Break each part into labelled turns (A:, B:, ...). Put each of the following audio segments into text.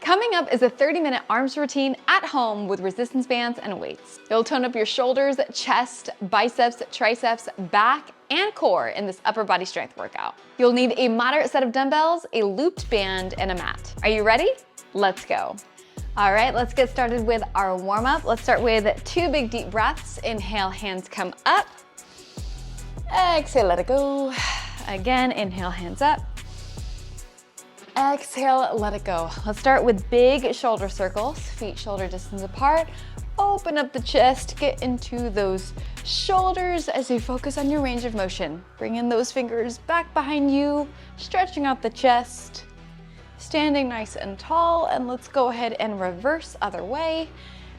A: Coming up is a 30-minute arms routine at home with resistance bands and weights. It'll tone up your shoulders, chest, biceps, triceps, back, and core in this upper body strength workout. You'll need a moderate set of dumbbells, a looped band, and a mat. Are you ready? Let's go. All right, let's get started with our warm-up. Let's start with 2 big deep breaths. Inhale, hands come up. Exhale, let it go. Again, inhale, hands up. Exhale, let it go. Let's start with big shoulder circles, feet shoulder distance apart. Open up the chest, get into those shoulders as you focus on your range of motion. Bring in those fingers back behind you, stretching out the chest, standing nice and tall, and let's go ahead and reverse other way.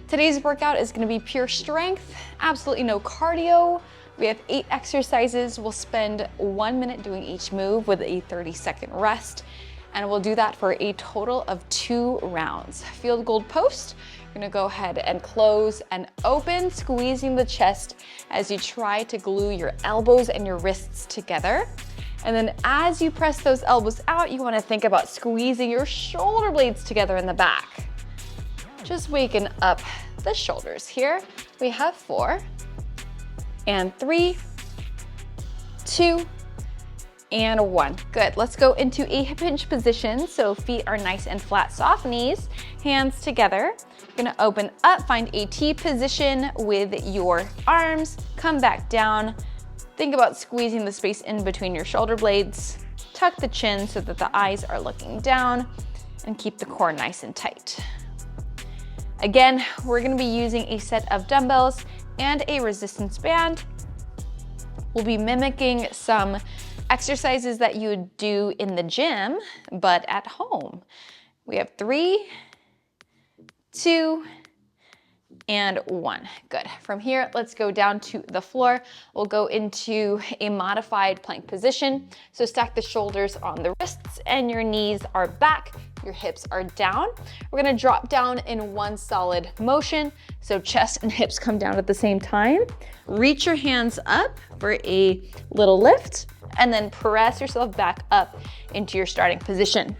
A: Today's workout is gonna be pure strength, absolutely no cardio. We have 8 exercises. We'll spend 1 minute doing each move with a 30-second rest. And we'll do that for a total of 2 rounds. Field goal post, you're gonna go ahead and close and open, squeezing the chest as you try to glue your elbows and your wrists together. And then as you press those elbows out, you wanna think about squeezing your shoulder blades together in the back. Just waking up the shoulders here. We have 4, and 3, 2, and 1. Good. Let's go into a hip hinge position. So feet are nice and flat, soft knees, hands together. You're gonna open up, find a T position with your arms, come back down. Think about squeezing the space in between your shoulder blades. Tuck the chin so that the eyes are looking down, and keep the core nice and tight. Again, we're gonna be using a set of dumbbells and a resistance band. We'll be mimicking some exercises that you would do in the gym, but at home. We have 3, 2, and 1. Good. From here, let's go down to the floor. We'll go into a modified plank position. So stack the shoulders on the wrists and your knees are back. Your hips are down. We're gonna drop down in one solid motion. So chest and hips come down at the same time. Reach your hands up for a little lift, and then press yourself back up into your starting position.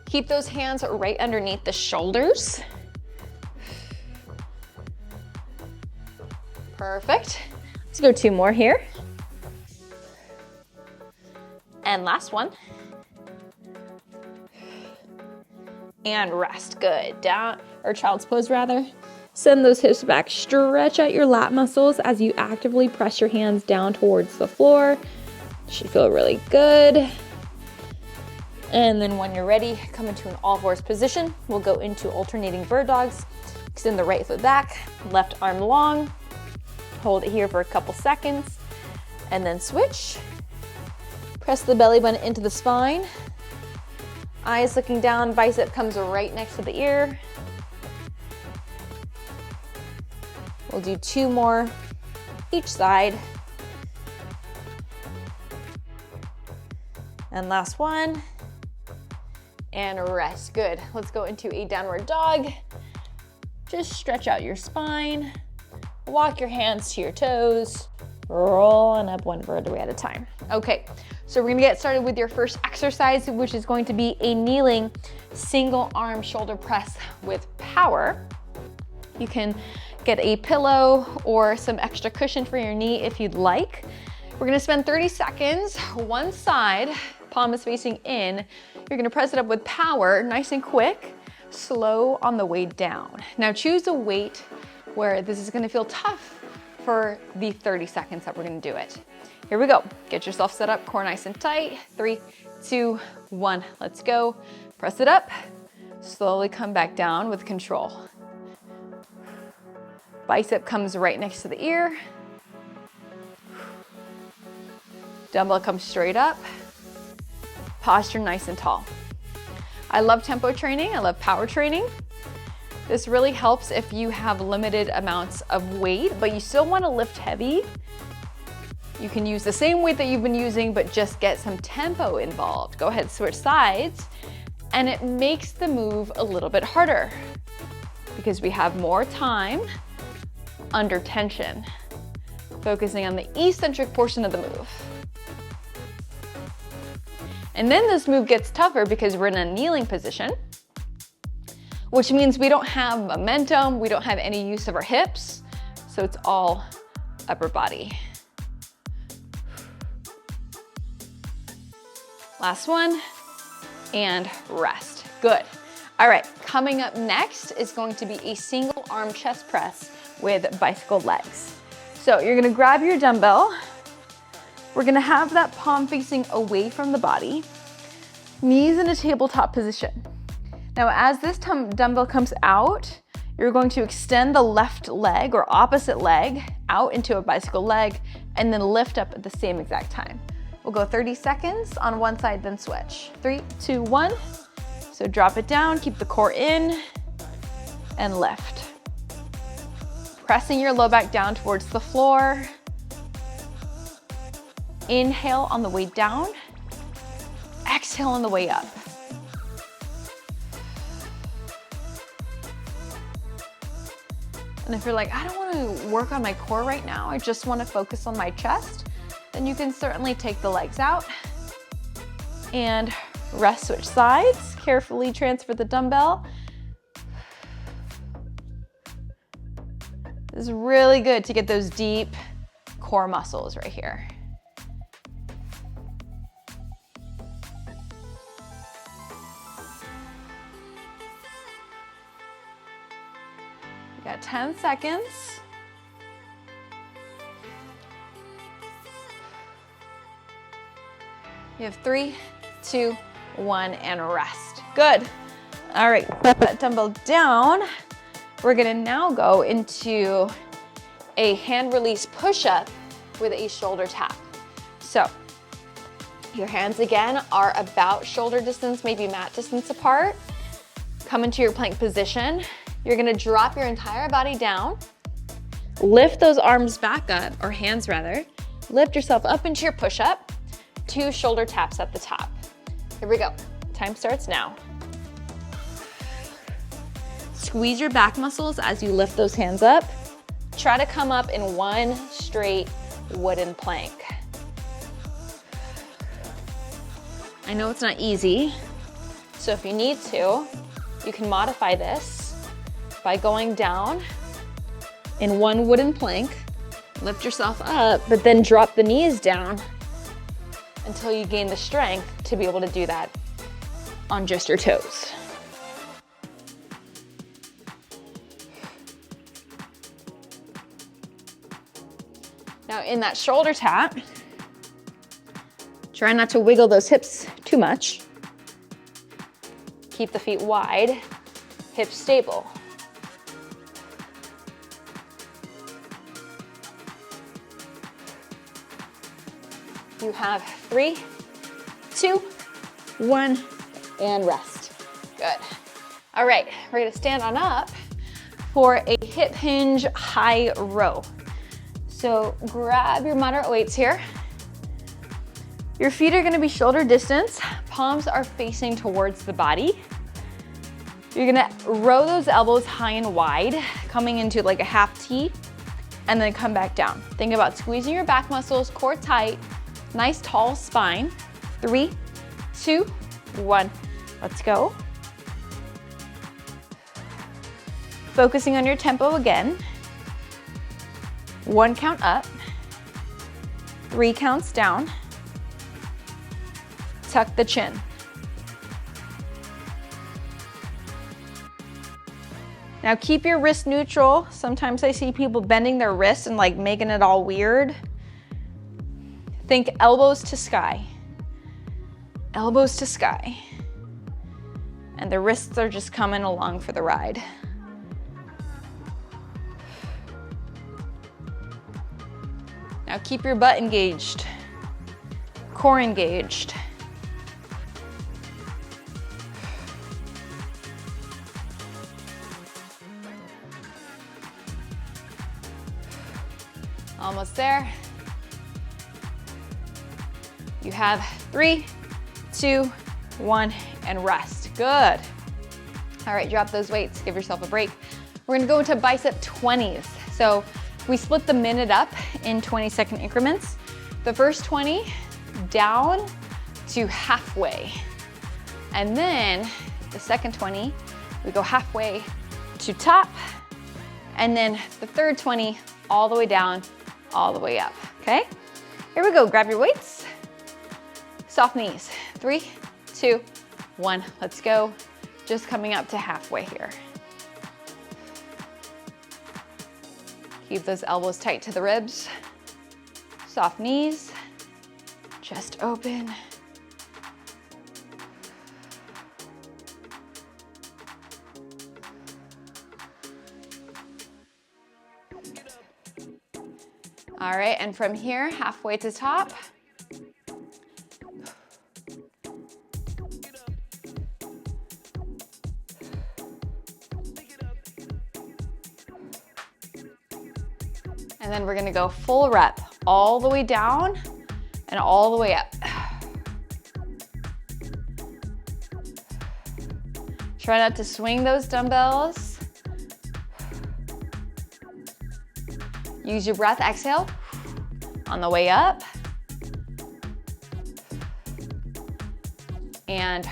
A: Keep those hands right underneath the shoulders. Perfect. Let's go 2 more here. And last one. And rest. Good. Down, or child's pose rather. Send those hips back. Stretch out your lat muscles as you actively press your hands down towards the floor. Should feel really good. And then when you're ready, come into an all fours position. We'll go into alternating bird dogs. Extend the right foot back, left arm long. Hold it here for a couple seconds, and then switch. Press the belly button into the spine. Eyes looking down, bicep comes right next to the ear. We'll do 2 more each side. And last one. And rest. Good. Let's go into a downward dog. Just stretch out your spine. Walk your hands to your toes. Rolling up one vertebrae at a time. Okay, so we're gonna get started with your first exercise, which is going to be a kneeling single arm shoulder press with power. You can get a pillow or some extra cushion for your knee if you'd like. We're gonna spend 30 seconds, one side, palm is facing in. You're gonna press it up with power, nice and quick, slow on the way down. Now choose a weight where this is gonna feel tough for the 30 seconds that we're gonna do it. Here we go. Get yourself set up, core nice and tight. 3, 2, 1, let's go. Press it up, slowly come back down with control. Bicep comes right next to the ear. Dumbbell comes straight up. Posture nice and tall. I love tempo training, I love power training. This really helps if you have limited amounts of weight, but you still wanna lift heavy. You can use the same weight that you've been using, but just get some tempo involved. Go ahead, switch sides, and it makes the move a little bit harder because we have more time under tension, focusing on the eccentric portion of the move. And then this move gets tougher because we're in a kneeling position, which means we don't have momentum, we don't have any use of our hips, so it's all upper body. Last one, and rest. Good. All right, coming up next is going to be a single arm chest press with bicycle legs. So you're gonna grab your dumbbell. We're gonna have that palm facing away from the body, knees in a tabletop position. Now, as this dumbbell comes out, you're going to extend the left leg or opposite leg out into a bicycle leg and then lift up at the same exact time. We'll go 30 seconds on one side, then switch. 3, 2, 1. So drop it down, keep the core in, and lift. Pressing your low back down towards the floor. Inhale on the way down. Exhale on the way up. And if you're like, I don't want to work on my core right now, I just want to focus on my chest, then you can certainly take the legs out and rest, switch sides. Carefully transfer the dumbbell. This is really good to get those deep core muscles right here. You got 10 seconds. You have 3, 2, 1, and rest. Good. All right, put that dumbbell down. We're gonna now go into a hand release push-up with a shoulder tap. So your hands again are about shoulder distance, maybe mat distance apart. Come into your plank position. You're gonna drop your entire body down, lift those arms back up, or hands rather, lift yourself up into your push-up, 2 shoulder taps at the top. Here we go, time starts now. Squeeze your back muscles as you lift those hands up. Try to come up in one straight wooden plank. I know it's not easy, so if you need to, you can modify this by going down in one wooden plank, lift yourself up, but then drop the knees down until you gain the strength to be able to do that on just your toes. Now in that shoulder tap, try not to wiggle those hips too much. Keep the feet wide, hips stable. You have 3, 2, 1, and rest. Good. All right, we're gonna stand on up for a hip hinge high row. So grab your moderate weights here. Your feet are gonna be shoulder distance. Palms are facing towards the body. You're gonna row those elbows high and wide, coming into like a half T, and then come back down. Think about squeezing your back muscles, core tight, nice tall spine. 3, 2, 1, let's go. Focusing on your tempo again. 1 count up, 3 counts down. Tuck the chin. Now keep your wrist neutral. Sometimes I see people bending their wrists and like making it all weird. Think elbows to sky. Elbows to sky. And the wrists are just coming along for the ride. Now keep your butt engaged, core engaged. Almost there. You have 3, 2, 1, and rest. Good. All right, drop those weights, give yourself a break. We're gonna go into bicep 20s. So we split the minute up in 20-second increments. The first 20, down, to halfway. And then the second 20, we go halfway to top. And then the third 20, all the way down, all the way up, okay? Here we go, grab your weights. Soft knees, 3, 2, 1, let's go. Just coming up to halfway here. Keep those elbows tight to the ribs. Soft knees, chest open. All right, and from here, halfway to top. And then we're gonna go full rep, all the way down and all the way up. Try not to swing those dumbbells. Use your breath, exhale. On the way up. And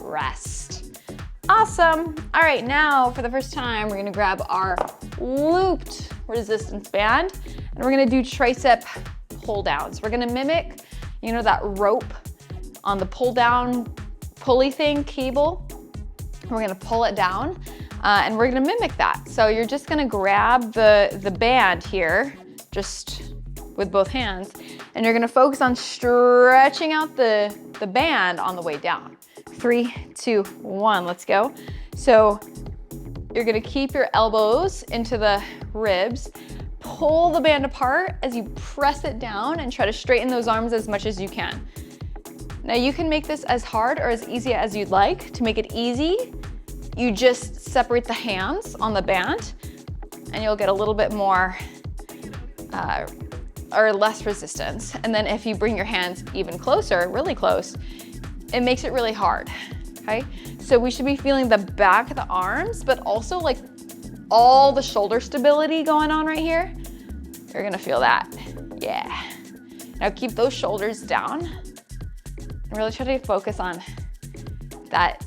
A: rest. Awesome. All right, now for the first time, we're gonna grab our looped resistance band and we're gonna do tricep pull downs. We're gonna mimic, you know, that rope on the pull down pulley thing, cable. We're gonna pull it down and we're gonna mimic that. So you're just gonna grab the band here, just with both hands, and you're gonna focus on stretching out the band on the way down. 3, 2, 1, let's go. So you're gonna keep your elbows into the ribs, pull the band apart as you press it down and try to straighten those arms as much as you can. Now you can make this as hard or as easy as you'd like. To make it easy, you just separate the hands on the band and you'll get a little bit more or less resistance. And then if you bring your hands even closer, really close, it makes it really hard, okay? So we should be feeling the back of the arms, but also like all the shoulder stability going on right here. You're gonna feel that, yeah. Now keep those shoulders down and really try to focus on that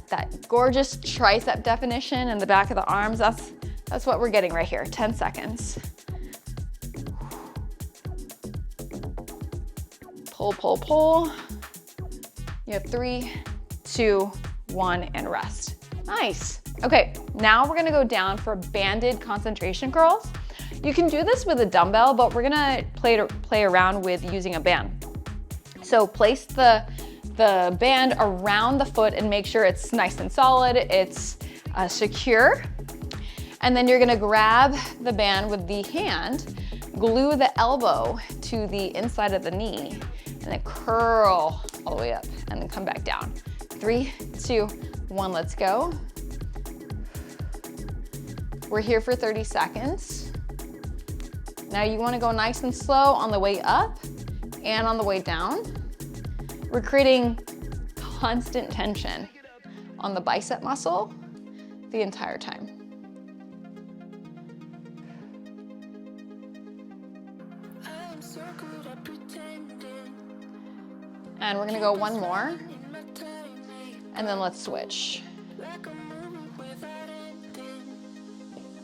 A: gorgeous tricep definition in the back of the arms. That's what we're getting right here, 10 seconds. Pull, pull, pull. You have 3, 2, 1, and rest. Nice. Okay, now we're gonna go down for banded concentration curls. You can do this with a dumbbell, but we're gonna play around with using a band. So place the band around the foot and make sure it's nice and solid, it's secure. And then you're gonna grab the band with the hand, glue the elbow to the inside of the knee, and then curl all the way up and then come back down. 3, 2, 1, let's go. We're here for 30 seconds. Now you wanna go nice and slow on the way up and on the way down. We're creating constant tension on the bicep muscle the entire time. And we're gonna go one more, and then let's switch.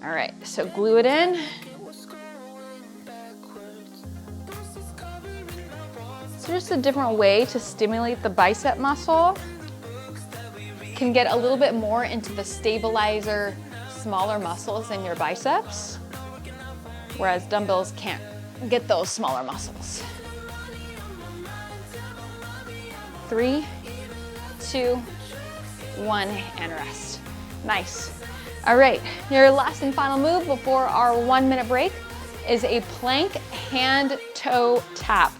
A: All right, so glue it in. It's just a different way to stimulate the bicep muscle. Can get a little bit more into the stabilizer, smaller muscles in your biceps, whereas dumbbells can't get those smaller muscles. 3, 2, 1, and rest. Nice. All right, your last and final move before our 1-minute break is a plank hand toe tap.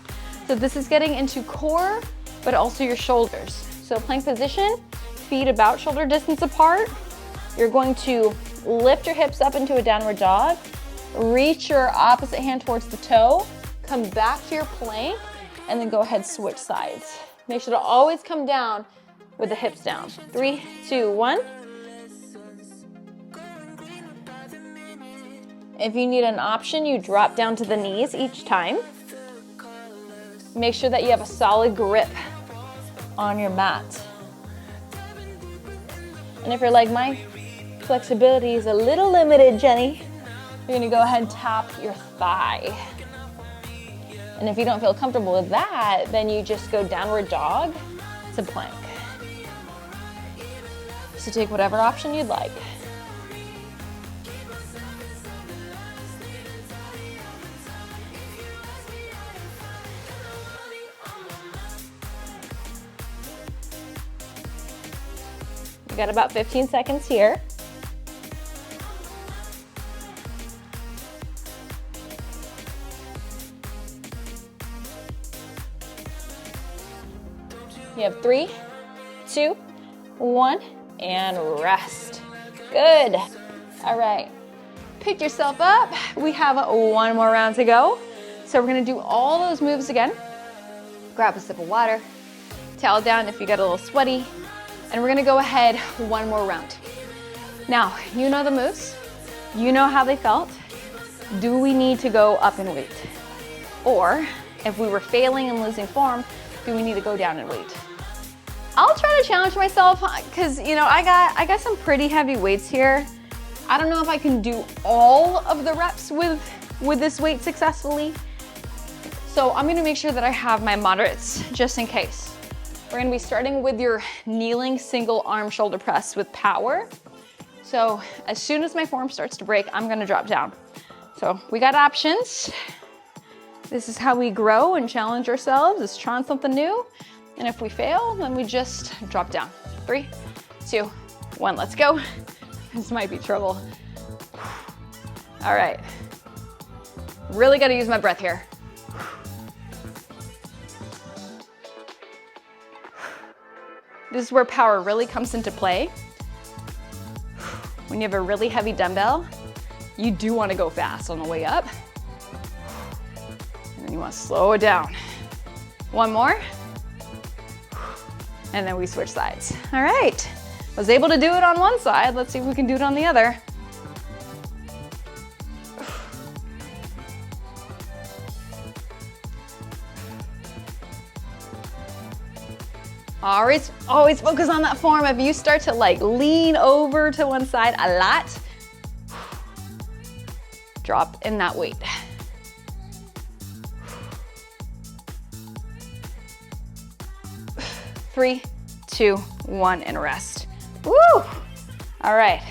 A: So this is getting into core, but also your shoulders. So plank position, feet about shoulder distance apart. You're going to lift your hips up into a downward dog, reach your opposite hand towards the toe, come back to your plank, and then go ahead, switch sides. Make sure to always come down with the hips down. 3, 2, 1. If you need an option, you drop down to the knees each time. Make sure that you have a solid grip on your mat. And if you're like, my flexibility is a little limited, Jenny, you're gonna go ahead and tap your thigh. And if you don't feel comfortable with that, then you just go downward dog to plank. So take whatever option you'd like. We got about 15 seconds here. You have 3, 2, 1, and rest. Good. All right. Pick yourself up. We have one more round to go. So we're gonna do all those moves again. Grab a sip of water, towel down if you get a little sweaty, and we're gonna go ahead one more round. Now, you know the moves. You know how they felt. Do we need to go up in weight? Or if we were failing and losing form, do we need to go down in weight? I'll try to challenge myself because, you know, I got some pretty heavy weights here. I don't know if I can do all of the reps with this weight successfully. So I'm gonna make sure that I have my moderates just in case. We're gonna be starting with your kneeling single arm shoulder press with power. So as soon as my form starts to break, I'm gonna drop down. So we got options. This is how we grow and challenge ourselves, is trying something new. And if we fail, then we just drop down. 3, 2, 1, let's go. This might be trouble. All right. Really gotta use my breath here. This is where power really comes into play. When you have a really heavy dumbbell, you do wanna go fast on the way up. And then you wanna slow it down. One more. And then we switch sides. All right, was able to do it on one side. Let's see if we can do it on the other. Always focus on that form. If you start to like lean over to one side a lot, drop in that weight. Three, 2, 1, and rest. Woo! All right,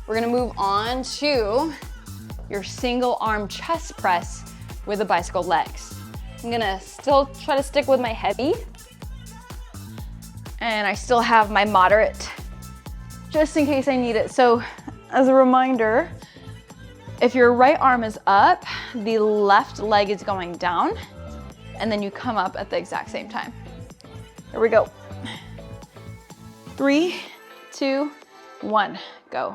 A: we're gonna move on to your single arm chest press with the bicycle legs. I'm gonna still try to stick with my heavy, and I still have my moderate just in case I need it. So as a reminder, if your right arm is up, the left leg is going down, and then you come up at the exact same time. Here we go. 3, 2, 1, go.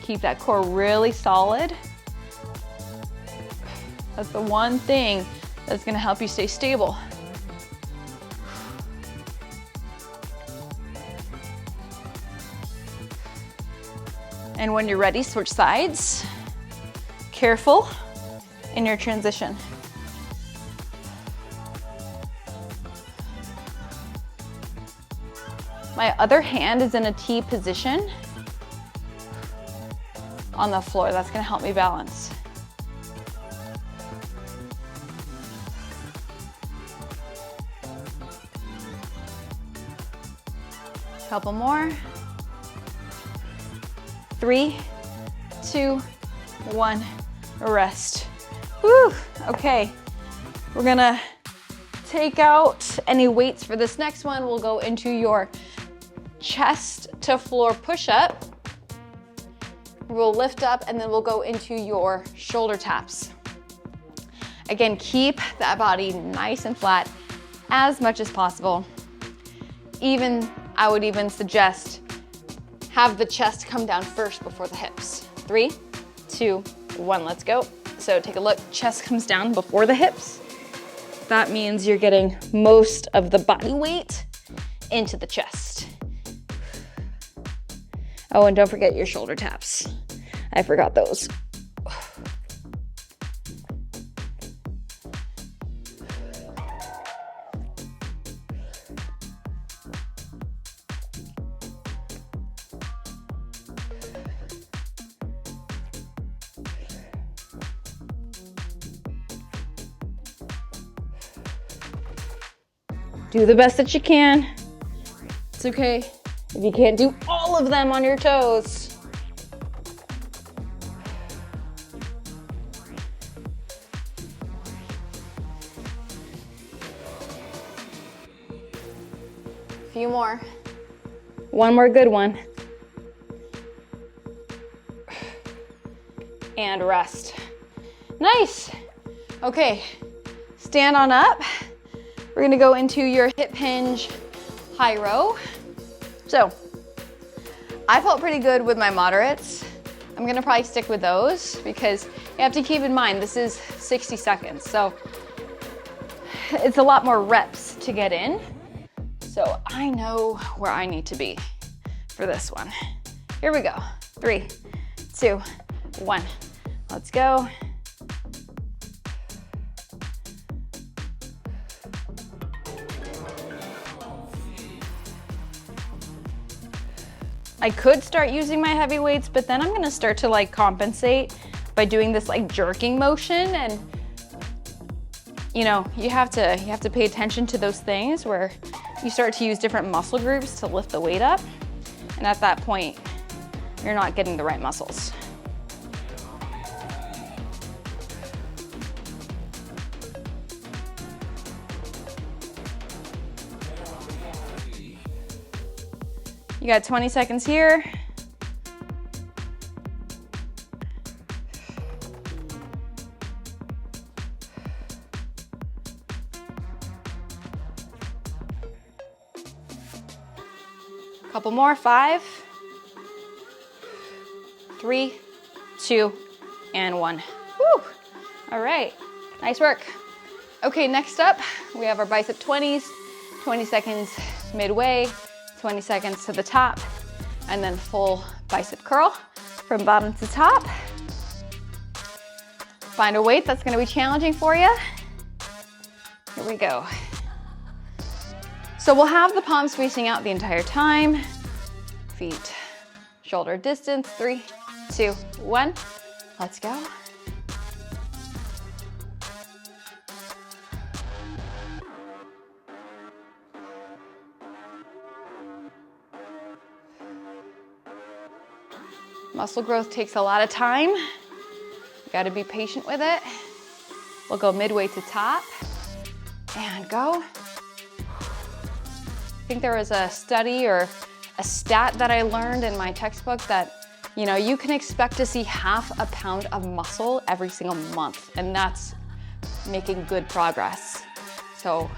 A: Keep that core really solid. That's the one thing that's gonna help you stay stable. And when you're ready, switch sides. Careful in your transition. My other hand is in a T position on the floor. That's gonna help me balance. Couple more. 3, 2, 1, rest. Whew, okay. We're gonna take out any weights for this next one. We'll go into your chest to floor push-up. We'll lift up and then we'll go into your shoulder taps. Again, keep that body nice and flat as much as possible. I would even suggest have the chest come down first before the hips. 3, 2, 1, let's go. So take a look, chest comes down before the hips. That means you're getting most of the body weight into the chest. Oh, and don't forget your shoulder taps. I forgot those. Do the best that you can. It's okay if you can't do all of them on your toes. A few more. One more good one. And rest. Nice. Okay, stand on up. We're gonna go into your hip hinge high row. So, I felt pretty good with my moderates. I'm gonna probably stick with those because you have to keep in mind, this is 60 seconds. So, it's a lot more reps to get in. So, I know where I need to be for this one. Here we go. 3, 2, 1. Let's go. I could start using my heavy weights, but then I'm gonna start to like compensate by doing this like jerking motion, and you know, you have to pay attention to those things where you start to use different muscle groups to lift the weight up, and at that point, you're not getting the right muscles. You got 20 seconds here. Couple more, 5, 3, 2, and 1. Woo! All right, nice work. Okay, next up, we have our bicep 20s, 20 seconds midway, 20 seconds to the top, and then full bicep curl from bottom to top. Find a weight that's gonna be challenging for you. Here we go. So we'll have the palms facing out the entire time. Feet shoulder distance, 3, 2, 1. Let's go. Muscle growth takes a lot of time. You gotta be patient with it. We'll go midway to top and go. I think there was a study or a stat that I learned in my textbook that, you know, you can expect to see half a pound of muscle every single month, and that's making good progress. So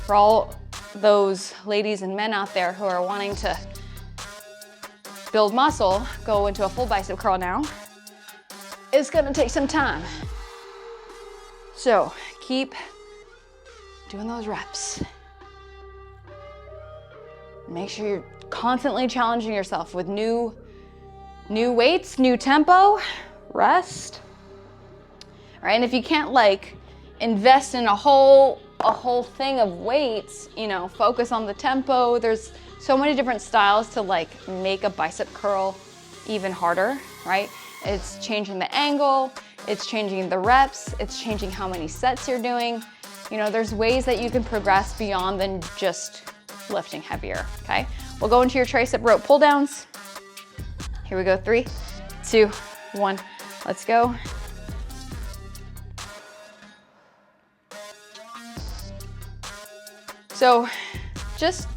A: for all those ladies and men out there who are wanting to build muscle, go into a full bicep curl now. It's gonna take some time. So keep doing those reps. Make sure you're constantly challenging yourself with new weights, new tempo, rest. All right, and if you can't like invest in a whole thing of weights, you know, focus on the tempo. There's so many different styles to like make a bicep curl even harder, right? It's changing the angle, it's changing the reps, it's changing how many sets you're doing. You know, there's ways that you can progress beyond than just lifting heavier, okay? We'll go into your tricep rope pull downs. Here we go, 3, 2, 1, let's go. So just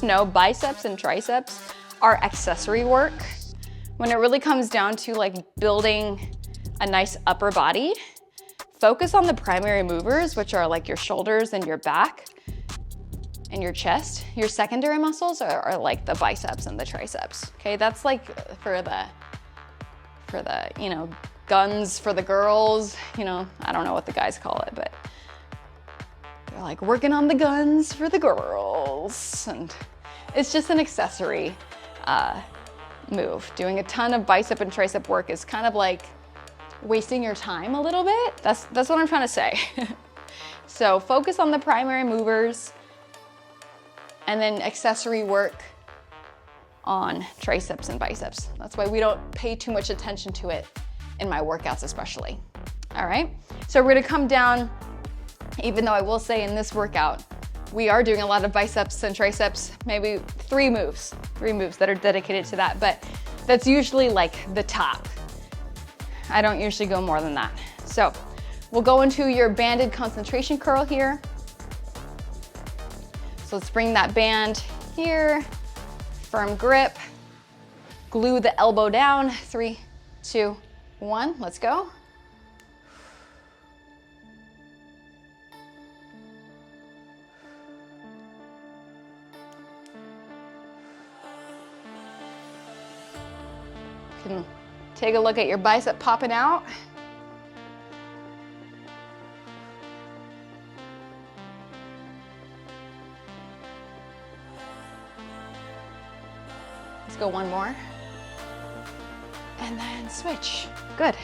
A: know biceps and triceps are accessory work. When it really comes down to like building a nice upper body, focus on the primary movers, which are like your shoulders and your back and your chest. Your secondary muscles are like the biceps and the triceps, okay? That's like for the, you know, guns for the girls, you know, I don't know what the guys call it, but they're like working on the guns for the girls, and it's just an accessory move. Doing a ton of bicep and tricep work is kind of like wasting your time a little bit. That's what I'm trying to say. So focus on the primary movers and then accessory work on triceps and biceps. That's why we don't pay too much attention to it in my workouts especially. All right, so we're gonna come down, even though I will say in this workout, we are doing a lot of biceps and triceps, maybe three moves that are dedicated to that, but that's usually like the top. I don't usually go more than that. So we'll go into your banded concentration curl here. So let's bring that band here, firm grip, glue the elbow down, 3, 2, 1, let's go. You can take a look at your bicep popping out. Let's go one more. And then switch. Good.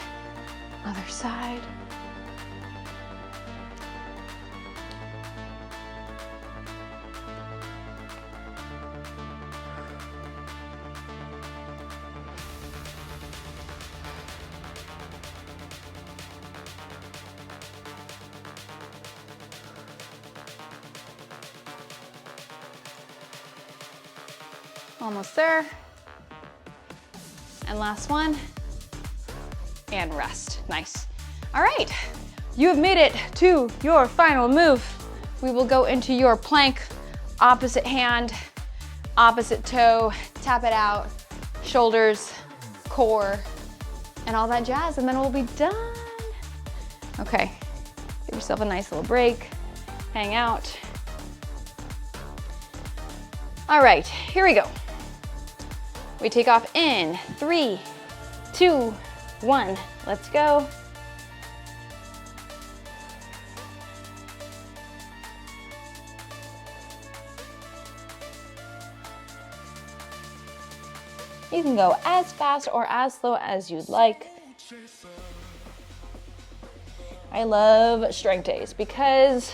A: Other side. Almost there. And last one. And rest. Nice. All right. You have made it to your final move. We will go into your plank, opposite hand, opposite toe, tap it out, shoulders, core, and all that jazz, and then we'll be done. Okay. Give yourself a nice little break. Hang out. All right, here we go. We take off in 3, 2, 1. Let's go. You can go as fast or as slow as you'd like. I love strength days because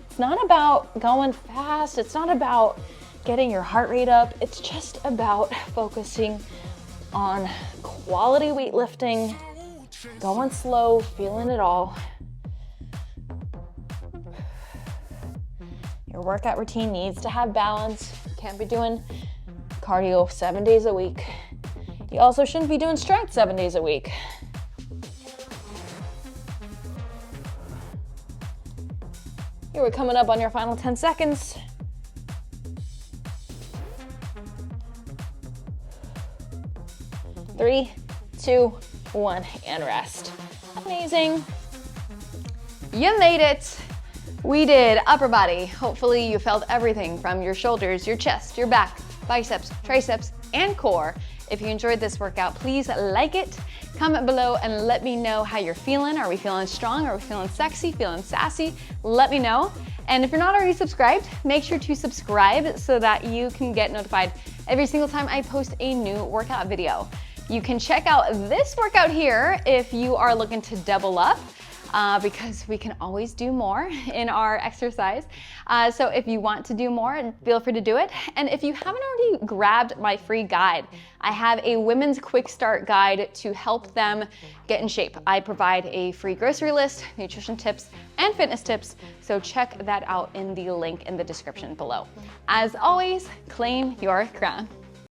A: it's not about going fast. It's not about getting your heart rate up. It's just about focusing on quality weightlifting, going slow, feeling it all. Your workout routine needs to have balance. You can't be doing cardio 7 days a week. You also shouldn't be doing strength 7 days a week. Here we're coming up on your final 10 seconds. 3, 2, 1, and rest. Amazing. You made it. We did upper body. Hopefully you felt everything from your shoulders, your chest, your back, biceps, triceps, and core. If you enjoyed this workout, please like it. Comment below and let me know how you're feeling. Are we feeling strong? Are we feeling sexy? Feeling sassy? Let me know. And if you're not already subscribed, make sure to subscribe so that you can get notified every single time I post a new workout video. You can check out this workout here if you are looking to double up. Because we can always do more in our exercise. So if you want to do more, feel free to do it. And if you haven't already grabbed my free guide, I have a women's quick start guide to help them get in shape. I provide a free grocery list, nutrition tips, and fitness tips. So check that out in the link in the description below. As always, claim your crown.